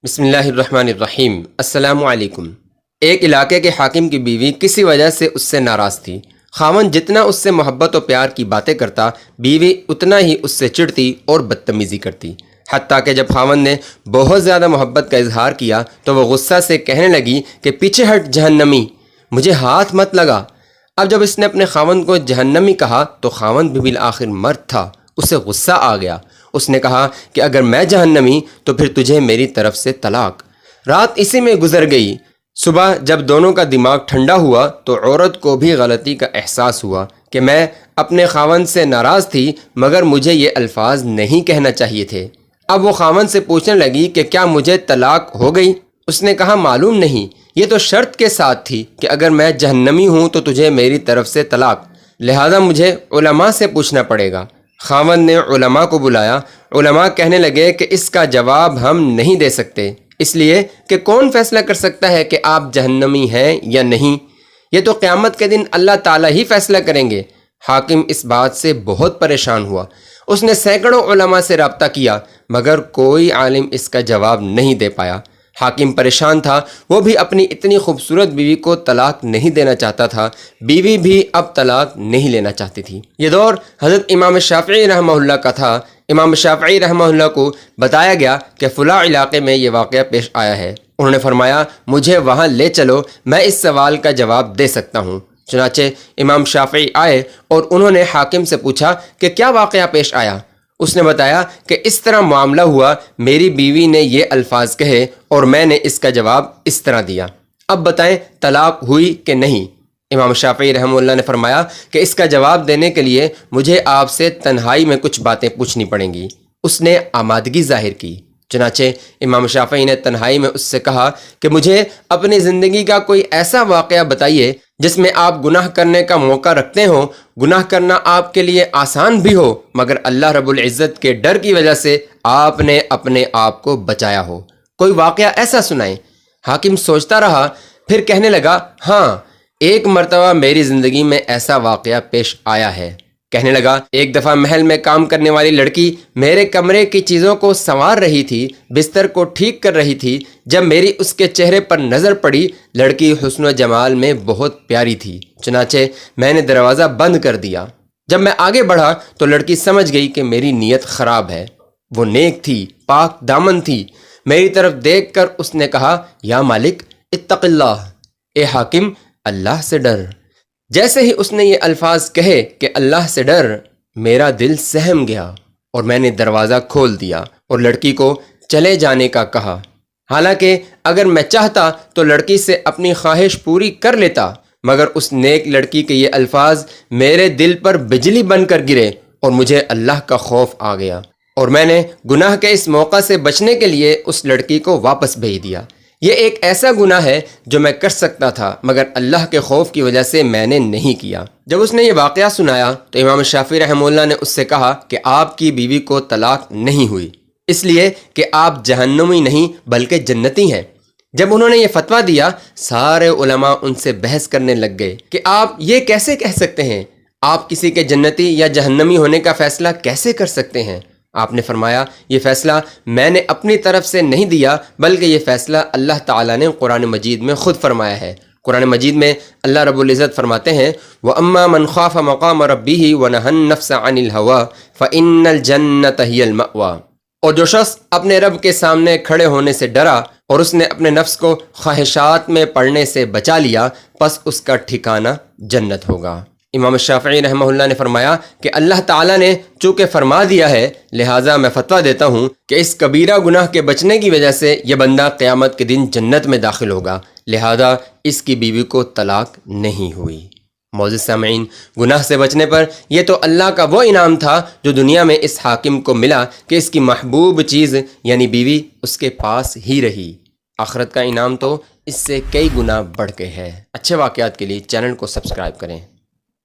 بسم اللہ الرحمن الرحیم۔ السلام علیکم۔ ایک علاقے کے حاکم کی بیوی کسی وجہ سے اس سے ناراض تھی۔ خاوند جتنا اس سے محبت و پیار کی باتیں کرتا، بیوی اتنا ہی اس سے چڑھتی اور بدتمیزی کرتی، حتیٰ کہ جب خاوند نے بہت زیادہ محبت کا اظہار کیا تو وہ غصہ سے کہنے لگی کہ پیچھے ہٹ جہنمی، مجھے ہاتھ مت لگا۔ اب جب اس نے اپنے خاوند کو جہنمی کہا تو خاوند بھی بالآخر مرد تھا، اسے غصہ آ گیا۔ اس نے کہا کہ اگر میں جہنمی تو پھر تجھے میری طرف سے طلاق۔ رات اسی میں گزر گئی۔ صبح جب دونوں کا دماغ ٹھنڈا ہوا تو عورت کو بھی غلطی کا احساس ہوا کہ میں اپنے خاوند سے ناراض تھی مگر مجھے یہ الفاظ نہیں کہنا چاہیے تھے۔ اب وہ خاوند سے پوچھنے لگی کہ کیا مجھے طلاق ہو گئی؟ اس نے کہا معلوم نہیں، یہ تو شرط کے ساتھ تھی کہ اگر میں جہنمی ہوں تو تجھے میری طرف سے طلاق، لہذا مجھے علماء سے پوچھنا پڑے گا۔ خاوند نے علماء کو بلایا۔ علماء کہنے لگے کہ اس کا جواب ہم نہیں دے سکتے، اس لیے کہ کون فیصلہ کر سکتا ہے کہ آپ جہنمی ہیں یا نہیں؟ یہ تو قیامت کے دن اللہ تعالیٰ ہی فیصلہ کریں گے۔ حاکم اس بات سے بہت پریشان ہوا۔ اس نے سینکڑوں علماء سے رابطہ کیا مگر کوئی عالم اس کا جواب نہیں دے پایا۔ حاکم پریشان تھا، وہ بھی اپنی اتنی خوبصورت بیوی کو طلاق نہیں دینا چاہتا تھا، بیوی بھی اب طلاق نہیں لینا چاہتی تھی۔ یہ دور حضرت امام شافعی رحمہ اللہ کا تھا۔ امام شافعی رحمہ اللہ کو بتایا گیا کہ فلاں علاقے میں یہ واقعہ پیش آیا ہے۔ انہوں نے فرمایا مجھے وہاں لے چلو، میں اس سوال کا جواب دے سکتا ہوں۔ چنانچہ امام شافعی آئے اور انہوں نے حاکم سے پوچھا کہ کیا واقعہ پیش آیا؟ اس نے بتایا کہ اس طرح معاملہ ہوا، میری بیوی نے یہ الفاظ کہے اور میں نے اس کا جواب اس طرح دیا، اب بتائیں طلاق ہوئی کہ نہیں؟ امام شافعی رحمہ اللہ نے فرمایا کہ اس کا جواب دینے کے لیے مجھے آپ سے تنہائی میں کچھ باتیں پوچھنی پڑیں گی۔ اس نے آمادگی ظاہر کی۔ چنانچہ امام شافعی نے تنہائی میں اس سے کہا کہ مجھے اپنی زندگی کا کوئی ایسا واقعہ بتائیے جس میں آپ گناہ کرنے کا موقع رکھتے ہوں، گناہ کرنا آپ کے لیے آسان بھی ہو مگر اللہ رب العزت کے ڈر کی وجہ سے آپ نے اپنے آپ کو بچایا ہو، کوئی واقعہ ایسا سنائیں۔ حاکم سوچتا رہا، پھر کہنے لگا ہاں، ایک مرتبہ میری زندگی میں ایسا واقعہ پیش آیا ہے۔ کہنے لگا ایک دفعہ محل میں کام کرنے والی لڑکی میرے کمرے کی چیزوں کو سنوار رہی تھی، بستر کو ٹھیک کر رہی تھی، جب میری اس کے چہرے پر نظر پڑی، لڑکی حسن و جمال میں بہت پیاری تھی، چنانچہ میں نے دروازہ بند کر دیا۔ جب میں آگے بڑھا تو لڑکی سمجھ گئی کہ میری نیت خراب ہے۔ وہ نیک تھی، پاک دامن تھی۔ میری طرف دیکھ کر اس نے کہا یا مالک اتق اللہ، اے حاکم اللہ سے ڈر۔ جیسے ہی اس نے یہ الفاظ کہے کہ اللہ سے ڈر، میرا دل سہم گیا اور میں نے دروازہ کھول دیا اور لڑکی کو چلے جانے کا کہا۔ حالانکہ اگر میں چاہتا تو لڑکی سے اپنی خواہش پوری کر لیتا، مگر اس نیک لڑکی کے یہ الفاظ میرے دل پر بجلی بن کر گرے اور مجھے اللہ کا خوف آ گیا، اور میں نے گناہ کے اس موقع سے بچنے کے لیے اس لڑکی کو واپس بھیج دیا۔ یہ ایک ایسا گناہ ہے جو میں کر سکتا تھا مگر اللہ کے خوف کی وجہ سے میں نے نہیں کیا۔ جب اس نے یہ واقعہ سنایا تو امام شافعی رحمہ اللہ نے اس سے کہا کہ آپ کی بیوی کو طلاق نہیں ہوئی، اس لیے کہ آپ جہنمی نہیں بلکہ جنتی ہیں۔ جب انہوں نے یہ فتویٰ دیا، سارے علماء ان سے بحث کرنے لگ گئے کہ آپ یہ کیسے کہہ سکتے ہیں؟ آپ کسی کے جنتی یا جہنمی ہونے کا فیصلہ کیسے کر سکتے ہیں؟ آپ نے فرمایا یہ فیصلہ میں نے اپنی طرف سے نہیں دیا بلکہ یہ فیصلہ اللہ تعالیٰ نے قرآن مجید میں خود فرمایا ہے۔ قرآن مجید میں اللہ رب العزت فرماتے ہیں وَأَمَّا مَنْ خَافَ مَقَامَ رَبِّهِ وَنَهَى النَّفْسَ عَنِ الْهَوَىٰ فَإِنَّ الْجَنَّةَ هِيَ الْمَأْوَىٰ، اور جو شخص اپنے رب کے سامنے کھڑے ہونے سے ڈرا اور اس نے اپنے نفس کو خواہشات میں پڑنے سے بچا لیا، پس اس کا ٹھکانہ جنت ہوگا۔ امام شافعی رحمہ اللہ نے فرمایا کہ اللہ تعالیٰ نے چونکہ فرما دیا ہے، لہٰذا میں فتویٰ دیتا ہوں کہ اس کبیرہ گناہ کے بچنے کی وجہ سے یہ بندہ قیامت کے دن جنت میں داخل ہوگا، لہٰذا اس کی بیوی کو طلاق نہیں ہوئی۔ معزز سامعین، گناہ سے بچنے پر یہ تو اللہ کا وہ انعام تھا جو دنیا میں اس حاکم کو ملا کہ اس کی محبوب چیز یعنی بیوی اس کے پاس ہی رہی۔ آخرت کا انعام تو اس سے کئی گنا بڑھ کے ہے۔ اچھے واقعات کے لیے چینل کو سبسکرائب کریں۔